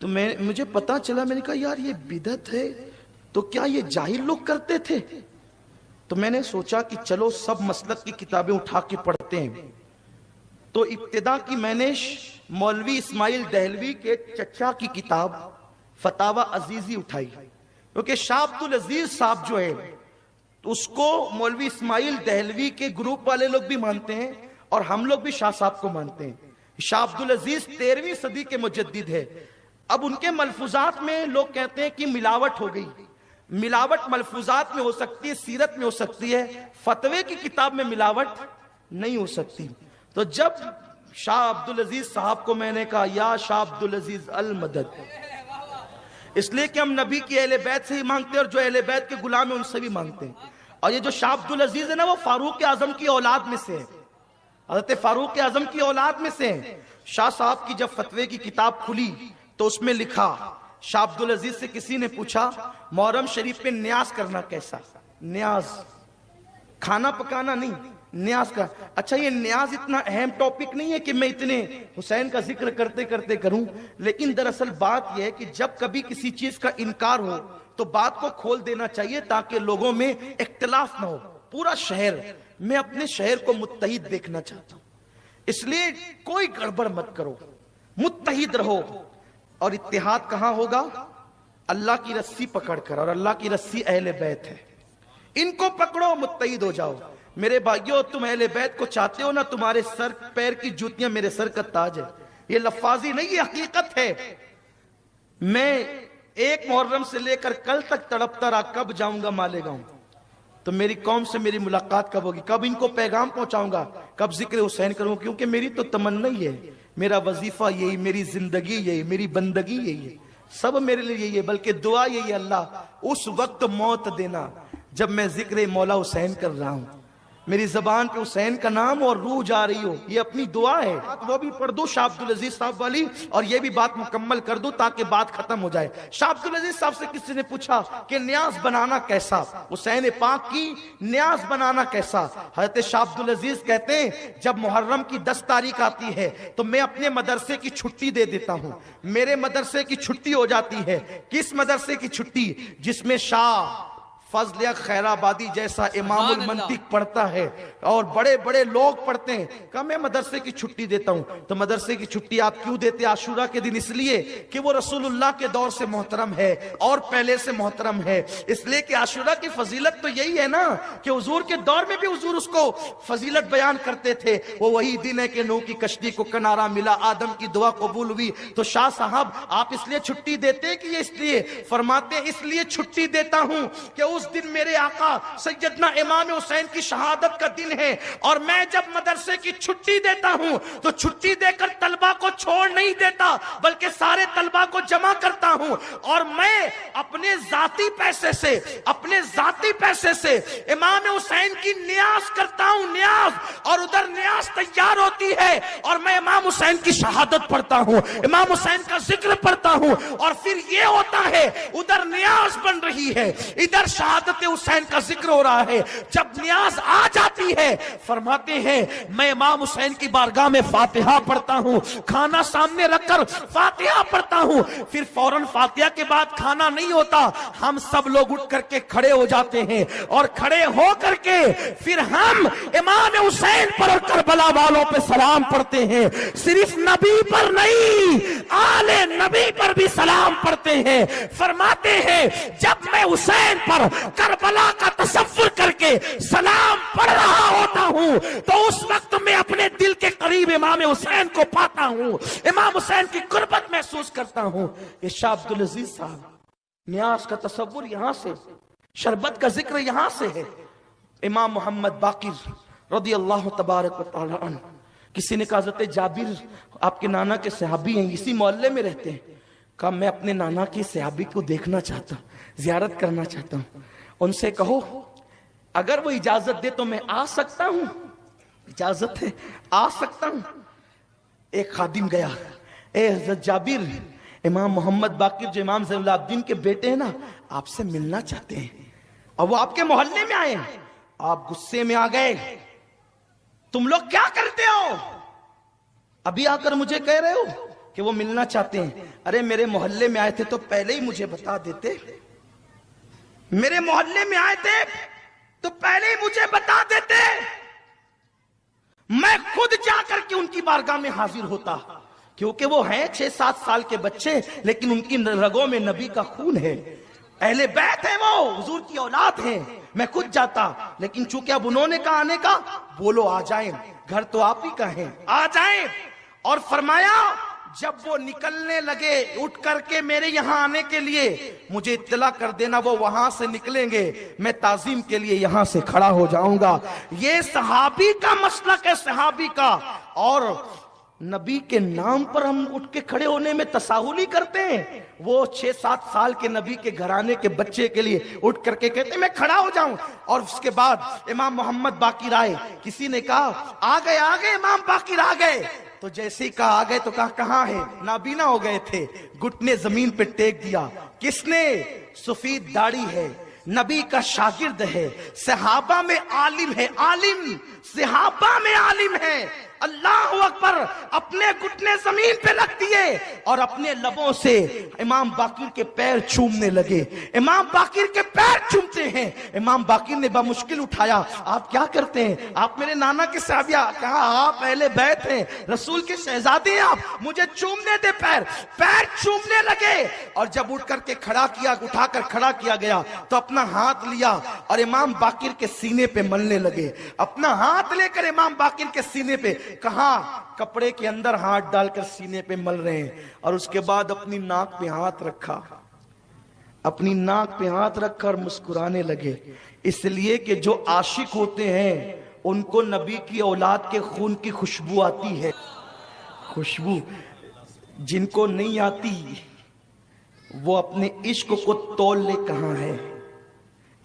تو مجھے پتا چلا، میں نے کہا یار یہ بدعت ہے تو کیا یہ جاہل لوگ کرتے تھے؟ تو میں نے سوچا کہ چلو سب مسلک کی کتابیں اٹھا کے پڑھتے ہیں. تو ابتدا کی میں نے مولوی اسماعیل دہلوی کے چچا کی کتاب فتاوی عزیزی اٹھائی، کیونکہ شاہ عبدالعزیز صاحب جو ہے اس کو مولوی اسماعیل دہلوی کے گروپ والے لوگ بھی مانتے ہیں اور ہم لوگ بھی شاہ صاحب کو مانتے ہیں. شاہ عبدالعزیز 13ویں صدی کے مجدد ہے. اب ان کے ملفوظات میں لوگ کہتے ہیں کہ ملاوٹ ہو گئی. ملاوٹ ملفوظات میں ہو سکتی ہے، سیرت میں ہو سکتی ہے، فتوے کی کتاب میں ملاوٹ نہیں ہو سکتی. تو جب شاہ عبدالعزیز صاحب کو میں نے کہا یا شاہ عبدالعزیز المدد، اس لیے کہ ہم نبی کی اہل بیت سے ہی مانگتے ہیں اور جو اہل بیت کے غلام ہیں ان سے بھی مانگتے ہیں. اور یہ جو شاہ عبدالعزیز ہے نا وہ فاروق اعظم کی اولاد میں سے ہے، حضرت فاروق اعظم کی اولاد میں سے ہیں. شاہ صاحب کی جب فتوے کی کتاب کھلی تو اس میں لکھا، شاہ عبدالعزیز سے کسی نے پوچھا محرم شریف پہ نیاز کرنا کیسا؟ نیاز کھانا پکانا نہیں، نیاز کا. اچھا یہ نیاز اتنا اہم ٹاپک نہیں ہے کہ میں اتنے حسین کا ذکر کرتے کرتے کروں، لیکن دراصل بات یہ ہے کہ جب کبھی کسی چیز کا انکار ہو تو بات کو کھول دینا چاہیے تاکہ لوگوں میں اختلاف نہ ہو. پورا شہر، میں اپنے شہر کو متحد دیکھنا چاہتا ہوں، اس لیے کوئی گڑبڑ مت کرو، متحد رہو. اور اتحاد کہاں ہوگا؟ اللہ کی رسی پکڑ کر، اور اللہ کی رسی اہل بیت ہے، ان کو پکڑو، متحد ہو جاؤ. میرے بھائیوں تم اہل بیت کو چاہتے ہو نا، تمہارے سر پیر کی جوتیاں میرے سر کا تاج ہے. یہ لفاظی نہیں، یہ حقیقت ہے. میں ایک محرم سے لے کر کل تک تڑپتا رہا کب جاؤں گا مالیگاؤں، تو میری قوم سے میری ملاقات کب ہوگی، کب ان کو پیغام پہنچاؤں گا، کب ذکر حسین کروں، کیونکہ میری تو تمنا ہی ہے، میرا وظیفہ یہی، میری زندگی یہی، میری بندگی یہی ہے، سب میرے لیے یہی ہے. بلکہ دعا یہی ہے، اللہ اس وقت موت دینا جب میں ذکر مولا حسین کر رہا ہوں، میری زبان پہ حسین کا نام اور روح جا رہی ہو، یہ اپنی دعا ہے. وہ بھی پڑھ دو شاہ عبدالعزیز صاحب والی، اور یہ بھی بات مکمل کر دو تاکہ بات ختم ہو جائے. شاہ عبدالعزیز صاحب سے کسی نے پوچھا کہ نیاز بنانا کیسا، حسین پاک کی نیاز بنانا کیسا؟ حضرت شاہ عبدالعزیز کہتے ہیں جب محرم کی 10 تاریخ آتی ہے تو میں اپنے مدرسے کی چھٹی دے دیتا ہوں. میرے مدرسے کی چھٹی ہو جاتی ہے. کس مدرسے کی چھٹی؟ جس میں شاہ فضل خیر آبادی جیسا امام المنطق پڑھتا ہے اور بڑے بڑے لوگ پڑھتے ہیں. کہ میں مدرسے کی چھٹی دیتا ہوں. تو مدرسے کی چھٹی آپ کیوں دیتے عاشورہ کے دن؟ اس لیے کہ وہ رسول اللہ کے دور سے محترم ہے اور پہلے سے محترم ہے. اس لیے کہ عاشورہ کی فضیلت تو یہی ہے نا کہ حضور کے دور میں بھی حضور اس کو فضیلت بیان کرتے تھے. وہ وہی دن ہے کہ نوح کی کشتی کو کنارہ ملا، آدم کی دعا قبول ہوئی. تو شاہ صاحب آپ اس لیے چھٹی دیتے ہیں کہ یہ اس لیے فرماتے ہیں اس لیے چھٹی دیتا ہوں کہ اس دن میرے آقا سیدنا امام حسین کی شہادت کا دن ہے. اور میں جب مدرسے کی چھٹی دیتا ہوں تو چھٹی دے کر طلبہ کو چھوڑ نہیں دیتا بلکہ سارے طلبہ کو جمع کرتا ہوں اور میں اپنے ذاتی پیسے سے امام حسین کی نیاز کرتا ہوں. نیاز، اور ادھر نیاز تیار ہوتی ہے اور میں امام حسین کی شہادت پڑھتا ہوں، امام حسین کا ذکر پڑھتا ہوں. اور پھر یہ ہوتا ہے ادھر نیاز بن رہی ہے، ادھر شہادت حسین کا ذکر ہو رہا ہے. جب نیاز آ جاتی ہے فرماتے ہیں میں امام حسین کی بارگاہ میں فاتحہ پڑھتا ہوں، کھانا سامنے رکھ کر فاتحہ پڑھتا ہوں. پھر فوراً فاتحہ کے بعد کھانا نہیں ہوتا، ہم سب لوگ اٹھ کر کے کھڑے ہو جاتے ہیں اور کھڑے ہو کر کے پھر ہم امام حسین پر اور کربلا والوں پہ سلام پڑھتے ہیں. صرف نبی پر نہیں، آل نبی پر بھی سلام پڑھتے ہیں. فرماتے ہیں جب میں حسین پر کربلا کا تصور کر کے سلام پڑھ رہا ہوتا ہوں تو اس وقت میں اپنے دل کے قریب امام حسین کو پاتا ہوں، امام حسین کی قربت محسوس کرتا ہوں. یہ شاہ عبدالعزیز صاحب، نیاز کا تصور یہاں سے، شربت کا ذکر یہاں سے ہے. امام محمد باقر رضی اللہ تبارک و تعالی عنہ، کسی نے کہا حضرت جابر آپ کے نانا کے صحابی ہیں، اسی محلے میں رہتے ہیں. کہا میں اپنے نانا کی صحابی کو دیکھنا چاہتا ہوں، زیارت کرنا چاہتا ہوں. ان سے کہو اگر وہ اجازت دے تو میں آ سکتا ہوں. اجازت ہے، آ سکتا ہوں. ایک خادم گیا، اے حضرت جابر، امام محمد باقر جو امام زین العابدین کے بیٹے ہیں نا آپ سے ملنا چاہتے ہیں اور وہ آپ کے محلے میں آئے ہیں. آپ غصے میں آ گئے، تم لوگ کیا کرتے ہو؟ ابھی آ کر مجھے کہہ رہے ہو کہ وہ ملنا چاہتے ہیں. ارے میرے محلے میں آئے تھے تو پہلے ہی مجھے بتا دیتے، میرے محلے میں آئے تھے تو پہلے ہی مجھے بتا دیتے، میں خود جا کر کے ان کی بارگاہ میں حاضر ہوتا، کیونکہ وہ ہیں 6-7 سال کے بچے لیکن ان کی رگوں میں نبی کا خون ہے، اہل بیت ہیں، وہ حضور کی اولاد ہیں، میں خود جاتا، لیکن چونکہ اب انہوں نے کہا آنے کا، بولو آ جائیں، گھر تو آپ ہی کا ہے، آ جائیں۔ اور فرمایا جب وہ نکلنے لگے اٹھ کر کے میرے یہاں آنے کے لیے، مجھے اطلاع کر دینا، وہ وہاں سے نکلیں گے، میں تعظیم کے لیے یہاں سے کھڑا ہو جاؤں گا۔ یہ صحابی کا مسلک ہے، صحابی کا۔ اور نبی کے نام پر ہم اٹھ کے کھڑے ہونے میں تساہل ہی کرتے ہیں، وہ 6-7 سال کے نبی کے گھرانے کے بچے کے لیے اٹھ کر کے کہتے ہیں میں کھڑا ہو جاؤں۔ اور اس کے بعد امام محمد باقر آئے، کسی نے کہا آ گئے امام باقر آ گئے، تو جیسے ہی کہا آ گئے تو کہا کہاں ہے، نابینا ہو گئے تھے، گھٹنے زمین پہ ٹیک دیا۔ کس نے؟ سفید داڑھی ہے، نبی کا شاگرد ہے، صحابہ میں عالم ہے، عالم صحابہ میں عالم ہے، اللہ اکبر، اپنے گھٹنے زمین پہ رکھ دیے اور اپنے لبوں سے امام باقر کے پیر چومنے لگے۔ امام باقر کے پیر چومتے ہیں، امام باقر نے بمشکل اٹھایا، آپ کیا کرتے ہیں؟ آپ میرے نانا کے صحابی، کہا آپ اہل بیت ہیں، رسول کے شہزادے ہیں، آپ مجھے چومنے دے پیر۔ پیر چومنے لگے اور جب اٹھ کر کے کھڑا کیا، اٹھا کر کھڑا کیا گیا تو اپنا ہاتھ لیا اور امام باقر کے سینے پہ ملنے لگے، اپنا ہاتھ لے کر امام باقر کے سینے پہ، کہاں کپڑے کے اندر ہاتھ ڈال کر سینے پہ مل رہے ہیں، اور اس کے بعد اپنی ناک پہ ہاتھ رکھا، اپنی ناک پہ ہاتھ رکھا اور مسکرانے لگے، اس لیے کہ جو عاشق ہوتے ہیں ان کو نبی کی اولاد کے خون کی خوشبو آتی ہے، خوشبو جن کو نہیں آتی وہ اپنے عشق کو تول لے کہاں ہے،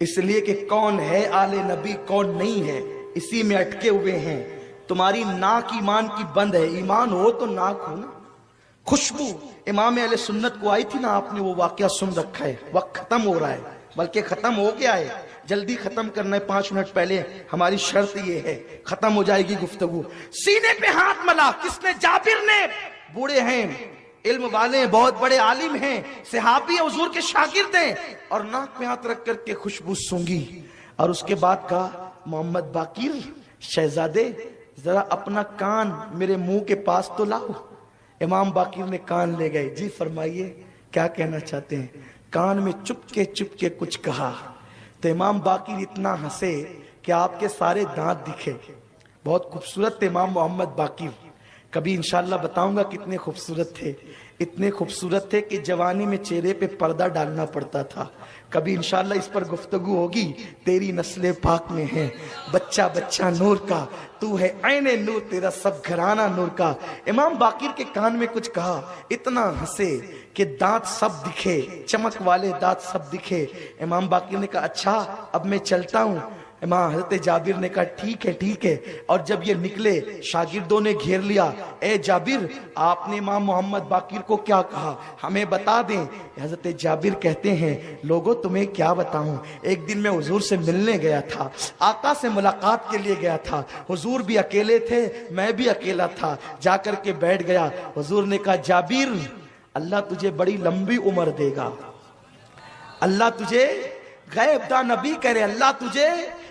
اس لیے کہ کون ہے آل نبی کون نہیں ہے، اسی میں اٹکے ہوئے ہیں۔ تمہاری ناک ایمان کی بند ہے، ایمان ہو تو ناک ہو نا۔ خوشبو امام اہل سنت کو آئی تھی نا، آپ نے وہ واقعہ سن رکھا ہے، وقت ختم ہو رہا ہے، بلکہ ختم ہو گیا ہے، جلدی ختم کرنا ہے، 5 منٹ پہلے ہماری شرط یہ ہے، ختم ہو جائے گی گفتگو۔ سینے پہ ہاتھ ملا، کس نے؟ جابر نے، بوڑھے ہیں، علم والے ہیں، بہت بڑے عالم ہیں، صحابی ہیں، حضور کے شاگرد ہیں، اور ناک پہ ہاتھ رکھ کر کے خوشبو سونگی، اور اس کے بعد کہا محمد باقر شہزادے ذرا اپنا کان میرے منہ کے پاس تو لاؤ۔ امام باقر نے کان لے گئے، جی فرمائیے کیا کہنا چاہتے ہیں؟ کان میں چپ کے کچھ کہا تو امام باقر اتنا ہنسے کہ آپ کے سارے دانت دکھے۔ بہت خوبصورت تھے امام محمد باقر، کبھی انشاءاللہ بتاؤں گا کتنے خوبصورت تھے، اتنے خوبصورت تھے کہ جوانی میں چہرے پہ پردہ ڈالنا پڑتا تھا۔ کبھی انشاءاللہ اس پر گفتگو ہوگی، تیری نسل پاک میں ہے بچہ بچہ نور کا، تو ہے عین نور، تیرا سب گھرانہ نور کا۔ امام باقر کے کان میں کچھ کہا، اتنا ہنسے کہ دانت سب دکھے، چمک والے دانت سب دکھے۔ امام باقر نے کہا اچھا اب میں چلتا ہوں۔ امام حضرت جابر نے کہا ٹھیک ہے، اور جب یہ نکلے شاگردوں نے گھیر لیا، اے جابر آپ نے امام محمد باقر کو کیا کہا، ہمیں بتا دیں۔ حضرت جابر کہتے ہیں لوگوں تمہیں کیا بتاؤں، ایک دن میں حضور سے ملنے گیا تھا، آقا سے ملاقات کے لیے گیا تھا، حضور بھی اکیلے تھے میں بھی اکیلا تھا، جا کر کے بیٹھ گیا، حضور نے کہا جابر اللہ تجھے بڑی لمبی عمر دے گا، اللہ تجھے، غیب دا نبی کہہ رہے اللہ تجھے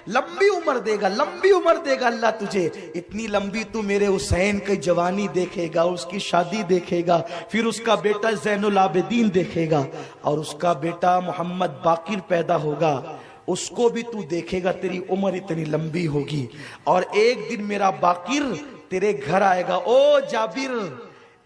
لمبی عمر دے گا، لمبی عمر دے گا اللہ تجھے، اتنی لمبی تو میرے حسین کی جوانی دیکھے گا، اس کی شادی دیکھے گا، پھر اس کا بیٹا زین العابدین دیکھے گا، اور اس کا بیٹا محمد باقر پیدا ہوگا، اس کو بھی تو دیکھے گا، تیری عمر اتنی لمبی ہوگی، اور ایک دن میرا باقر تیرے گھر آئے گا۔ او جابر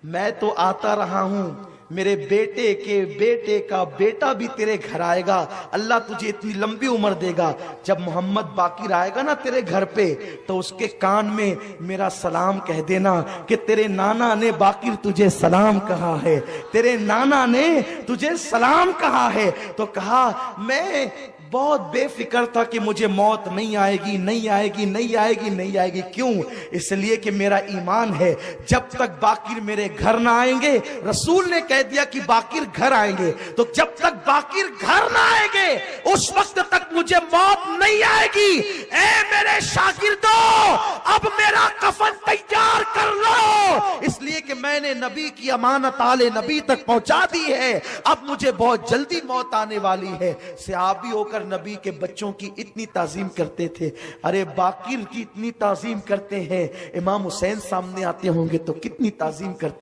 میں تو آتا رہا ہوں، میرے بیٹے کے بیٹے کا بیٹا بھی تیرے گھر آئے گا، اللہ تجھے اتنی لمبی عمر دے گا۔ جب محمد باقر آئے گا نا تیرے گھر پہ تو اس کے کان میں میرا سلام کہہ دینا کہ تیرے نانا نے باقر تجھے سلام کہا ہے، تیرے نانا نے تجھے سلام کہا ہے۔ تو کہا میں بہت بے فکر تھا کہ مجھے موت نہیں آئے گی نہیں آئے گی نہیں آئے گی نہیں آئے گی. کیوں؟ اس لیے کہ میرا ایمان ہے جب تک باقر میرے گھر نہ آئیں گے. رسول نے کہہ دیا کہ باقر گھر آئیں گے, تو جب تک باقر گھر نہ آئیں گے اس وقت تک مجھے موت نہیں آئے گی. اے میرے شاگردو, اب میرا کفن تیار کر لو, اس لیے کہ میں نے نبی کی امانت آل نبی تک پہنچا دی ہے. اب مجھے بہت جلدی موت آنے والی ہے. صحابی ہو کر نبی کے بچوں کی اتنی تعظیم کرتے تھے. ارے باقر کی اتنی تعظیم کرتے ہیں, امام حسین سامنے آتے ہوں گے تو کتنی تعظیم کرتے